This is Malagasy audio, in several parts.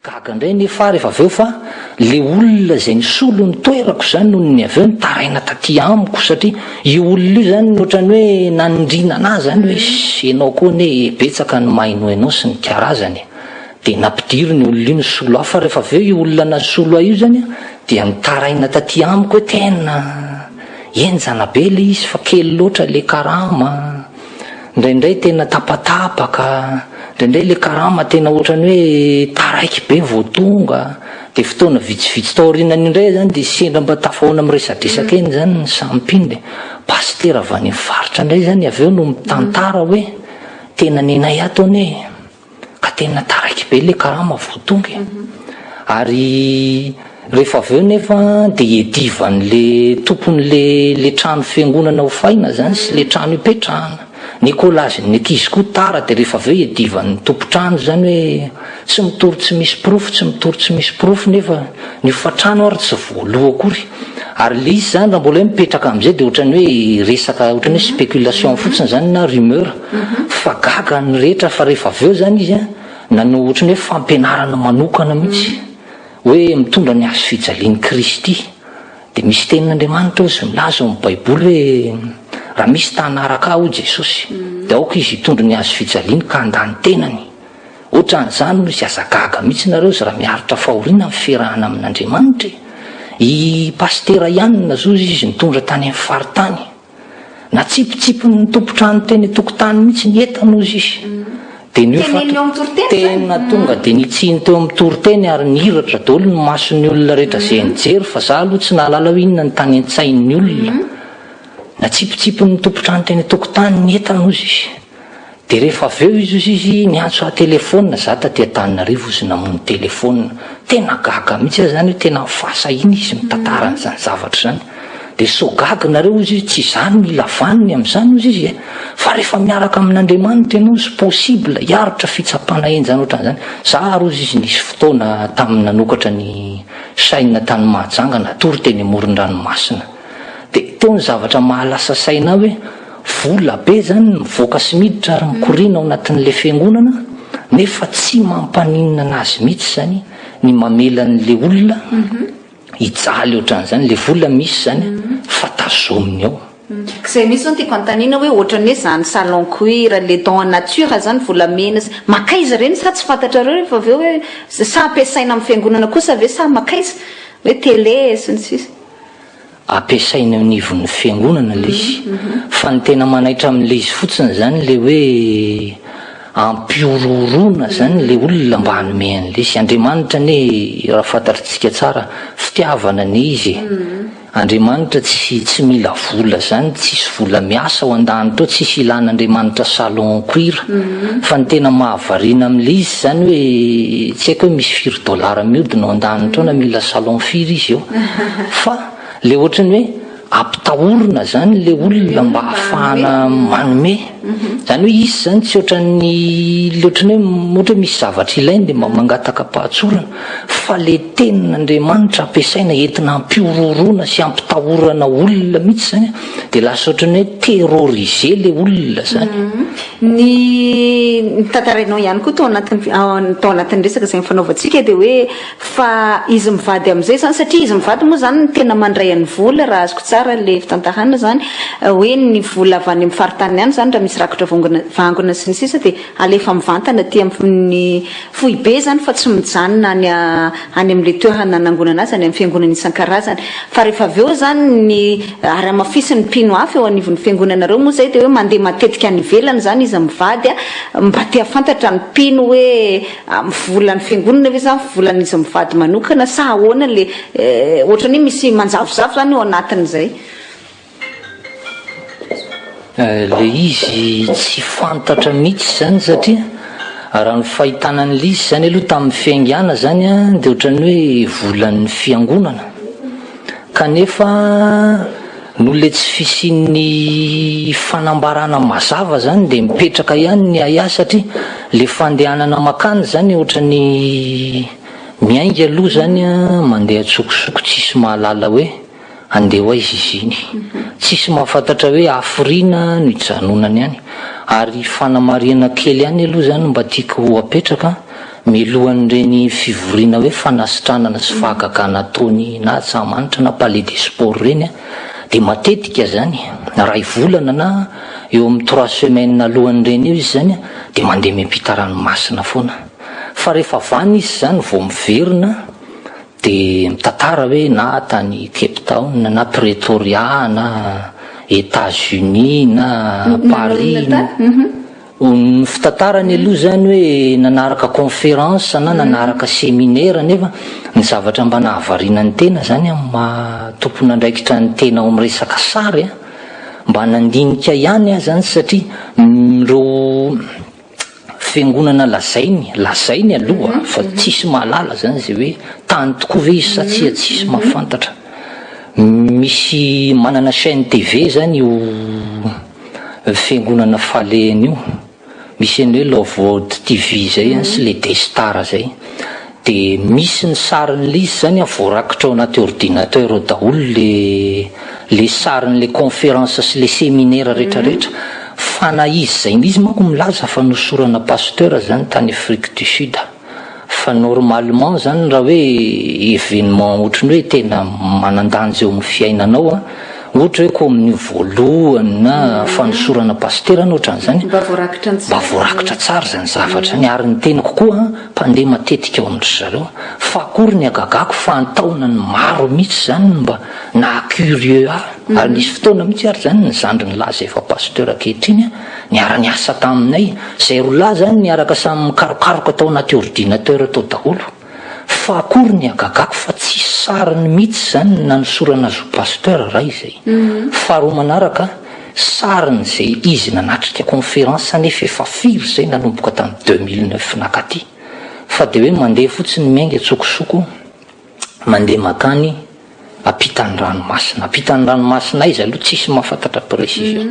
gaga indray nefa rehefa aveo fa le olona zay nisolo ny toerako zany noho ny aveo nitaraina taty amiko satria io olona io zany ohatrany hoe nanindrina anazy zany hoe enao koa ne betsaka ny maino enao sy ny karazany de nampidiry ny olona io ny solo hafa rehefa aveo io olona nasolo io zany dia nitaraina taty amiko hoe tena enjana be le izy fa kely loatra le karama indraindray tena tapatapaka indraindray le karama tena ohatrany hoe taraiky be vao tonga de fotoana vitsivitsy taorinany indray zany de sendra mba tafahoana miresadresaka eny zany ny sampiny de pastera avy any faritra indray zany aveo no mitantara hoe tena nenay ato ane ka tena taraiky be le karama vao tonga ary rehefa aveo nefa de edivan'le tompon'le le trano fiangonana ho faina zany sy le trano ipetrahana Nicolas ny ankizy koa tara de rehefa aveo edivan'ny tompotrano zany hoe tsy mitory tsy misy profo tsy mitory tsy misy profo nefa ny fatrano ary tsy voaloha akory ary le izy zany raha mbola hoe mipetraka am'izay de ohatrany hoe resaka ohatrany hoe spéculation fotsiny zany na rumeur fa gaga ny rehetra fa rehefa aveo zany izy nanao ohatrany hoe fampianarana manokana mihitsy hoe mitondra ny azo fijalian'ny Kristy de misy tenin'Andriamanitra sy milaza ao amin'ny baiboly hoe raha misy tanaraka ao Jesosy de aoka izy hitondra ny azo fijaliany ka andany tenany ohatran'izany no izy aza gaga mihitsy nareo zy raha miaritra fahoriana amin'ny fiarahana amin'Andriamanitra i pastera Ianina zao izy nitondra tany amin'ny faritany na tsipitsipi ny tompotrano teny tokotany mihitsy ny entanozy izy de tena tonga de nitsiny teo amin'ny toriteny ary nihiratra daholo ny mason'ny olona rehetra zay nijery fa za aloha tsy nahalala hoe inona ny tany an-tsain'ny olona na tsipitsipi ny tompotrano teny tokotany ny entanozy izy de rehefa aveo izy niantso a telefona za taty Antananarivo izy namono telefona tena gaga mihitsy zany hoe tena fahasahina izy mitantara n'izany zavatra zany de so gaga nareo izy tsy zany mila vaniny amin'izany ozy izy fa rehefa miaraka amin'Andriamanitra ianao sy possible hiaritra fitsapana enjana ohatran'izany za rozy izy nisy fotoana tamin'ny nanokatra ny saina tany Mahajanga natory teny amoron-dranomasina de teo ny zavatra mahalasa saina hoe vola be zany mivoaka sy miditra ary mikorina ao anatin'le fiangonana nefa tsy mampaninina anazy mihitsy zany ny mamelan'le olona hijaly ohatran'izany le vola misy zany fa tazominy ao zay misy zany tiako antanina hoe ohatrany hoe zany salon cuir le don nature zany volamena makaiza reny sa tsy fantatrareo rehefa aveo hoe sa ampiasaina amin'ny fiangonana kosa ave sa makaiza hoe télé sy ny sisa ampiasaina anivon'ny fiangonana le izy fa ny tena manaitra amin'le izy fotsiny zany le hoe ampiororona zany le olona mba hanome an'le izy Andriamanitra ne raha fantatritsika tsara fitiavana ny izy Andriamanitra tsy mila vola zany tsisy vola miasa ao an-danitra ao tsisy ilan'Andriamanitra salon cuir fa ny tena mahavariana amin'le izy zany hoe tsy haiko hoe misy $4 mihodina ao an-danitra ao na mila salon firy izy eo fa le ohatrany hoe ampitahorina zany le olona mba hahafahana manome zany hoe izy zany tsy ohatrany le ohatrany hoe ohatra misy zavatra ilainy de mba mangataka pahatsorana fa le tenin'Andriamanitra ampiasaina entina ampiororona sy ampitahorana olona mihitsy zany de lasa ohatrany hoe terroriser le olona zany ny tantarainao ihany koa tao anatin'ny resaka zay mifanaovantsika de hoe fa izy mivady am'izay zany satria izy mivady moa zany tena mandray an'ny vola raha azoko tsara le fitantarana zany hoe ny vola avy any amin'ny faritany ihany zany raha misy rakotra vangona sy ny sisa de alefa mivantana ty amin'ny fohy be zany fa tsy mijanona any amin'le toerana nangonana azy any amin'ny fiangonana isan-karazany fa rehefa aveo zany ny ary amafisy ny mpino hafa eo anivon'ny fiangonanareo moa zay de hoe mandeha matetika any ivelany zany izy mivady mba te hafantatra ny mpino hoe volan'ny fiangonana ve zany volan'izy mivady manokana sa ahoana le ohatrany hoe misy manjavozavo zany eo anatin'izay le izy tsy fantatra mihitsy zany satria raha ny fahitanan'le izy zany aloha tamin'ny fiangana zany de ohatrany hoe volan'ny fiangonana kanefa no le tsy fisian'ny fanambarana mazava zany de mipetraka ihany ny aya satria le fandehanana makany zany ohatrany miainga aloha zany mandeha tsokosoko tsisy mahalala hoe andeha ho aiza izy iny tsisy mahafantatra hoe afiriana no hijanonany ihany ary fanamariana kely ihany aloha zany mba tiako apetraka milohan'ireny fivoriana hoe fanasitranana sy fahagagana ataony na tsamanitra na palais des sports reny dia matetika zany ray volana na eo amin'ny 3 semaines alohan'ireny eo izy zany dia mandeha miampita ranomasina foana. Fa rehefa vany izy zany vao miverina dia mitantara hoe na tany Cape Town na Pretoria na États-Unis na Paris ny fitantarany aloha zany hoe nanaraka conférence na nanaraka séminaire nefa ny zavatra mba nahavariana ny tena zany tompona andraikitra ny tena ao amin'ny resaka sary mba nandinika ihany zany satria reo fiangonana lazainy aloha fa tsisy mahalala zany zay hoe tany tokoa ve izy satsia tsisy mahafantatra. Misy manana chaîne TV zany io fiangonana falehany io, misy ny hoe Lovewood TV zay sy le Destar zay, dia misy ny sarin'le izy zany voarakitra ao anaty ordinateur ao daholo le sarin'le conférence sy le séminaire rehetrarehetra. Fa na izy zay izy manko milaza fa nosorana pasteur zany tany Afrique du Sud. Fa normalement zany raha hoe événement ohatrany hoe tena manandanja eo amin'ny fiainanao ohatra hoe ko amin'ny voalohany na fanosorana pasteur ohatran'izany mba voarakitra tsara zany zavatra ny ary ny tena kokoa mpandeha matetika ao amin'ry zareo fa akory ny agagako fa antaona ny maro mihitsy zany mba na curieux ary nisy fotoana mihitsy ary zany ny zandry ny laza efa pasteur ankehitriny niara-niasa taminay zay ro lahy zany niaraka samy mikarokaroka tao anaty ordinateur tao daholo fa akory ny agagako fa tsisy sariny mihitsy zany na nisorana azo pasteur ray zay. Faharoa manaraka sariny zay izy nanatrika conférence nefa efa firy zay nanomboka tamin'ny 2009 nakaty fa dia hoe mandeha fotsiny miainga tsokosoko mandeha makany ampitany ranomasina izy aloha tsisy mahafantatra précision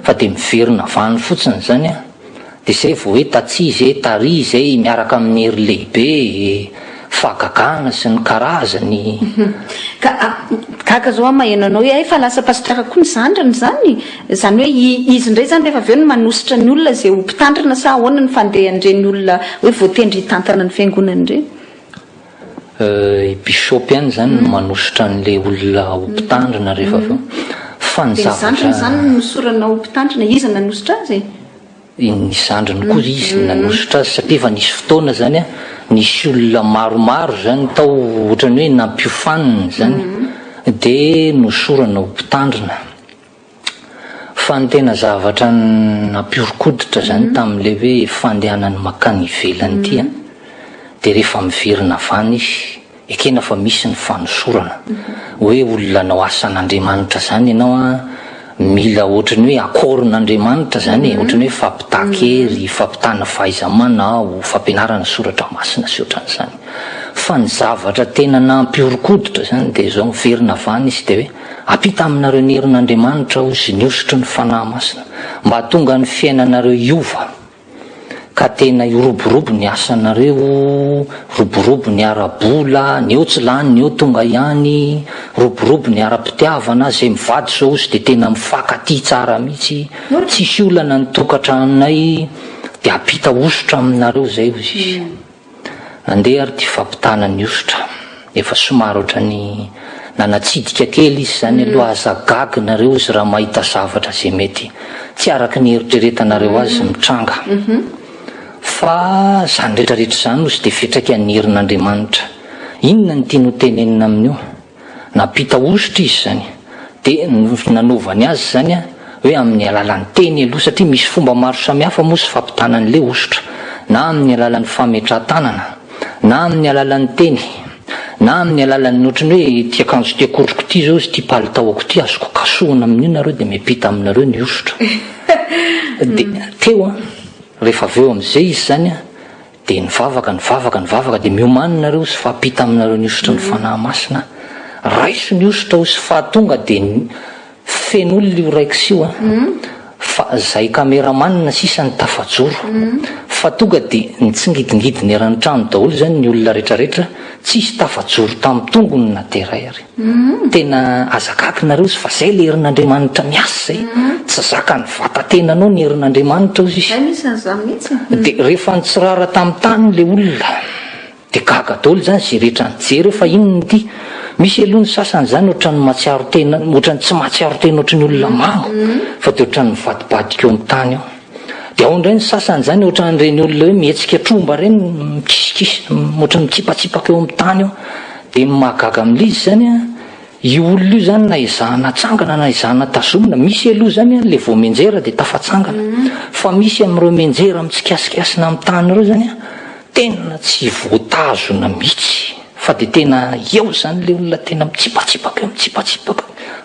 fa dia miverina vany fotsiny zany dia zay vao hoe tatsy zay tary zay miaraka amin'ny hery lehibe fahagagana sy ny karazany kaka zao mahenanao hoe fa lasa pasteur koa ny zandrany zany hoe izy indray zany rehefa avy eo no manositra ny olona zay ho mpitandrina sa ahoana ny fandehan'ireny olona hoe voatendry hitantana ny fiangonana ireny. Bishop ihany zany no manositra n'le olona ho mpitandrina rehefa avy eo fa ny zandrany zany nosorana ho mpitandrina izy nanositra azy ny zandrany koa izy nanositra azy satria fa nisy fotoana zany nisy olona maromaro zany tao ohatrany hoe nampiofanina zany dia nosorana ho mpitandrina fa ny tena zavatra nampiorokoditra zany tamin'le hoe fandehanany makany ivelany ty dia rehefa miverina vany izy ekena fa misy ny fanosorana hoe olona nao asan'Andriamanitra zany ianao mila ohatrany hoe akoron'Andriamanitra zany ohatrany hoe fampitakery fampitana fahaiza-manao fampianarana soratra masina sy ohatran'izany fa ny zavatra tena nampiorokoditra zany dia zao miverina vany izy dia hoe ampita aminareo ny herin'Andriamanitra ho sy niosotry ny fanahy masina mba tonga ny fiainanareo iova ka tena iroborobo ny asanareo roborobo ny ara-bola ny eo tsy lany ny eo tonga ihany roborobo ny ara-pitiavana zay mivady zao ozy dia tena mifankaty tsara mihitsy tsisy olana ny tokantranonay dia ampita osotra aminareo zay ozy izy nandeha ary ty fampitana ny osotra efa somary ohatrany nanatsidika kely izy zany aloha azagagy nareo izy raha mahita zavatra zay mety tsy araky ny heritreretanareo azy mitranga fa zany rehetrarehetra zany ozy dia fetraky ny herin'Andriamanitra inona ny tiany ho tenenina amin'io nampita osotra izy zany dia nanovany azy zany hoe amin'ny alalan'ny teny aloha satria misy fomba maro samihafa moa sy fampitanan'le osotra na amin'ny alalan'ny fametra-tanana na amin'ny alalan'ny teny na amin'ny alalan'ny ohatrany hoe ty akanjo ty akoroko ty zao izy ty palitaoko ty azoko kasohana amin'io nareo dia miampita aminareo ny osotra dia teo rehefa avy eo amin'izay izy zany dia nivavaka dia miomaninareo sy fahampita aminareo ny osotra ny fanahy masina raiso ny osotra ho sy fahatonga dia fen'olona io raiko sy io fa zay kameramanina sisa ny tafajoro fa tonga dia nitsingidingidiny eran'ny trano daholo zany ny olona rehetrarehetra tsisy tafajoro tamin'ny tongony na teray ary tena azakakinareo fa zay le herin'Andriamanitra miasa zay tsy zaka ny vatatenanao ny herin'Andriamanitra ozy izy dia rehefa nitsirara tamin'ny tany le olona dia gaga daholo zany zay rehetra nijery fa inony ity misy aloha ny sasany zany ohatrany matsiaro tena ohatrany tsy matsiaro tena ohatrany olona mamo fa dia ohatrany mivadibadika eo amin'ny tany ao dia ao indray ny sasany zany ohatran'ireny olona hoe mihetsika tromba reny mikisikisy ohatrany mitsipatsipaka eo amin'ny tany ao dia mahagaga amin'ilay izy zany io olona io zany na izahana tsangana na izahana tazomina misy aloha zany le vao menjera dia tafatsangana fa misy amin'ireo menjera mitsikasikiasina amin'ny tany ireo zany tena tsy voatazona mihitsy fa dia tena eo zany le olona tena mitsipatsipaka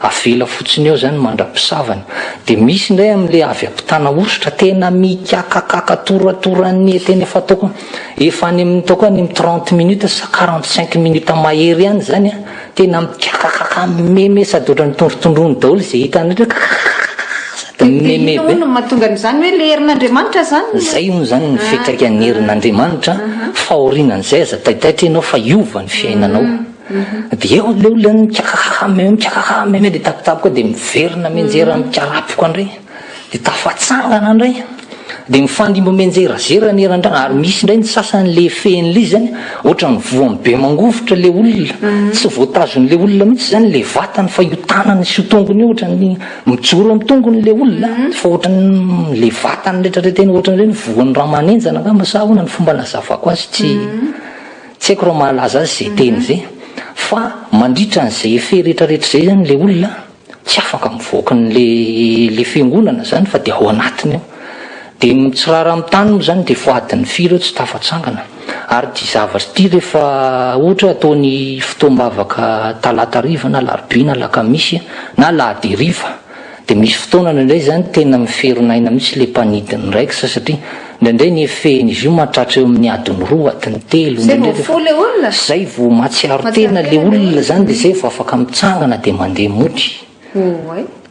avela fotsiny eo zany mandra-pisavany dia misy indray amin'le avy ampitana ositra tena mikakakaka toratoran'ny tena efa ataoko efa any amin'ny taoko any amin'ny 30 minutes sa 45 minutes mahery ihany zany tena mikakakaka meme sady ohatrany tondrotondrony daholo zay hitany no mahatonga an'izany hoe le herin'Andriamanitra zany zay hono zany ny fiatraikan'ny herin'Andriamanitra fahorinan'izay aza taitaitra ianao fa iova ny fiainanao dia eo le olona mikakaka meme dia tapitapoka dia miverina menjera mikarapoka indray dia tafatsangana indray dia mifandimbo menjerazera ny heran-drano ary misy indray ny sasany le fen'le zany ohatra ny voany be mangovotra le olona tsy voatazon'le olona mihitsy zany le vatany fa io tanany sy io tongony io ohatrany mijoro amin'ny tongony le olona fa ohatrany le vatany rehetrarehetra eny ohatran'ireny ny voan'ny ramanenjana angamba sa ahoana ny fomba nazavako azy tsy haiko raha mahalaza azy zay teny zay fa mandritra n'izay efe rehetrarehetra zay zany le olona tsy afaka mivoaka n'le fiangonana zany fa dia ao anatiny ao dia mitsirara amin'ny tany moa zany dia voadiny firy eo tsy tafatsangana ary ty zavatra ty rehefa ohatra ataony fotoam-bavaka talata riva na larobia na lakamisy na lahady riva dia misy fotoanana indray zany tena miferinaina mihitsy le mpanidiny raiky satria indraindray ny efeny izy io mahatratra eo amin'ny adiny 2 adiny 3 zay vao matsiaro tena le olona zany dia zay vao afaka mitsangana dia mandeha mody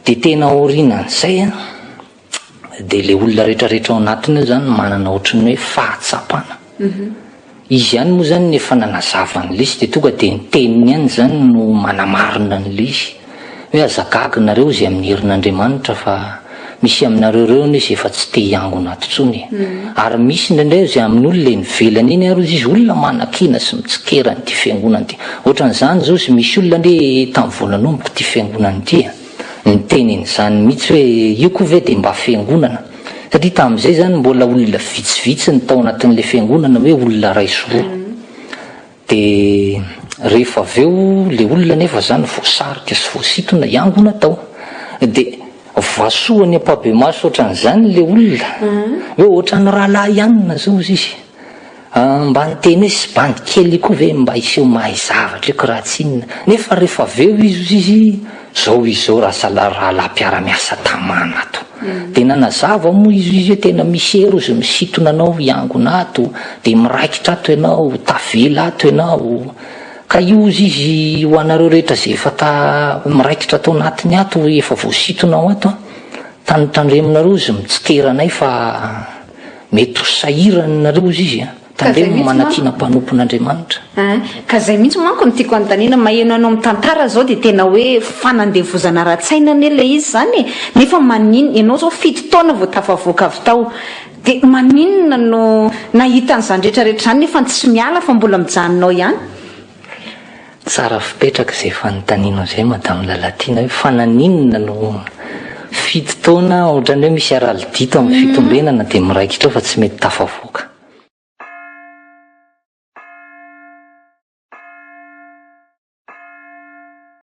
dia tena orinan'izay dia le olona rehetrarehetra ao anatiny zany manana ohatrany hoe fahatsapana izy ihany moa zany nefa nanazavany izy dia tonga dia ny teniny ihany zany no manamarina n'le izy hoe azagaginareo zay amin'ny herin'Andriamanitra fa misy aminareo reo izy efa tsy te hiangona ato intsony ary misy indraindray zay amin'ny olona nivelany iny ary izy olona manakina sy mitsikera n'ity fiangonana ity ohatran'izany zao sy misy olona nde tamin'ny voalanomboka ity fiangonana ity ny tenin'izany mihitsy hoe io koa ve dia mba fiangonana satria tamin'izay zany mbola olona vitsivitsy ny tao anatin'le fiangonana hoe olona ray soroa dia rehefa avy eo le olona nefa zany voasarika sy voasitona hiangona tao dia voasoany ampabe maso ohatran'izany le olona hoe ohatran'ny rahalahy ihanina zao izy mba niteny hoe sy bandy kely koa ve mba iseho mahay zavatra eko raha tsy inona nefa rehefa avy eo izy zao izy zao rahalahy mpiara-miasa tamana ato dia nanazava moa izy hoe tena misy hery izy misitona anao hiangona ato dia miraikitra ato ianao tavela ato ianao ka io izy ho anareo rehetra zay efa miraikitra atao anatiny ato efa voasitonao ato tandreminareo izy mitsiteranay fa mety ho sahiranareo izy tandremo manakina mpanompon'Andriamanitra ka zay mihitsy manko ny tiako antanina maheno anao amin'ny tantara zao dia tena hoe fanandevozana ra-tsaina an'ile izy zany nefa maninona ianao zao 7 taona vao tafavoaka avy tao dia maninona no nahita n'izany rehetrarehetra zany nefa tsy miala fa mbola mijanonao ihany tsara fipetraka zay fanontanianao zay madame Lalatina hoe fananinona no 7 taona ohatrany hoe misy aralidito amin'ny fitombrenana dia miraikitra fa tsy mety tafavoaka